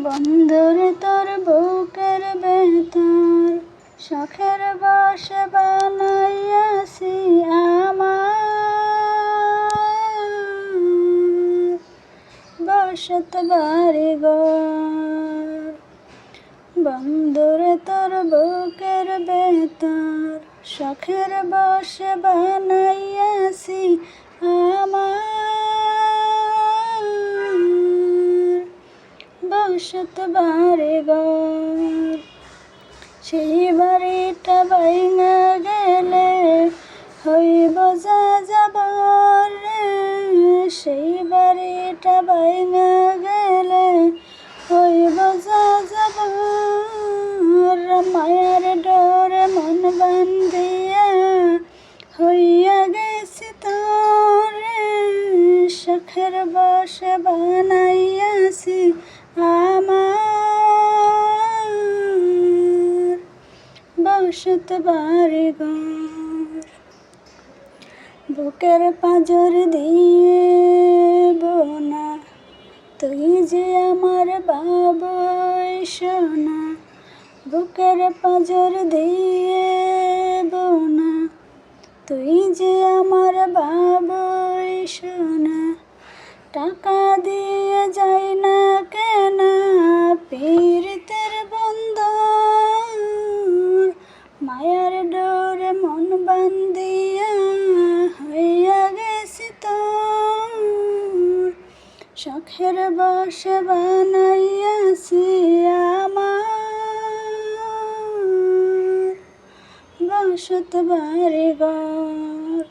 বন্ধুরে তোর বুকের ভেতর শখের বসে বানাইয়াছি আমার বসত বাড়ি ঘর। বন্ধুরে তোর বুকের ভেতর শখের বসে বানাইয়াছি আমার বসত বাড়ি ঘর। সেই বাড়িটা ভাইঙা গেলে হইব যাযাবর রে, সেই বাড়িটা ভাইঙা গেলে হইব যাযাবর। মায়ার ডোরে মন বান্ধিয়া হইয়া গেছি তোরে, শখের বসে বানাইয়াছি আমার বসত বাড়ি ঘর। বুকের পাঁজর দিয়ে বোনা তুই যে আমার বাবুই সোনা, বুকের পাঁজর দিয়ে বোনা তুই যে আমার বাবুই সোনা। টাকা দিয়ে যাই না কেন পীড়িতের বন্ধন, মায়ার ডোরে মন বান্ধিয়া হইয়া গেছি তোর, শখের বসে বানাইয়াছি আমার বসত বাড়ি ঘর।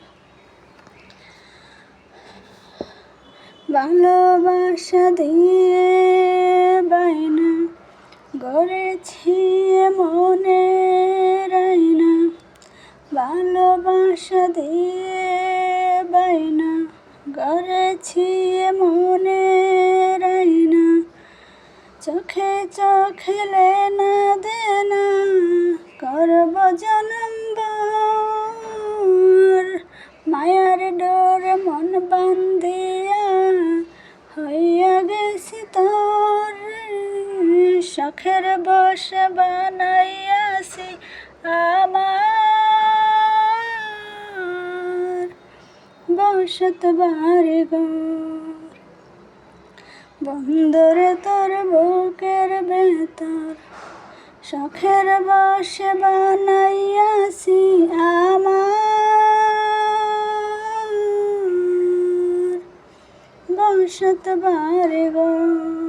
ভালোবাসা দিয়ে বাইনা গড়েছি মনের আয়না, ভালোবাসা দিয়ে বাইনা গড়েছি মনের আয়না। চোখে চোখে লেনা দেনা করব জনম ভর, মায়ার ডোরে মন বান্ধিয়া হইয়া গেছি তোর, শখের বসে বানাইয়াছি আমার বসত বাড়ি ঘর। বন্ধুরে তোর বুকের ভেতর শখের বসে বানাইয়াছি আমার বসত বাড়ি ঘর।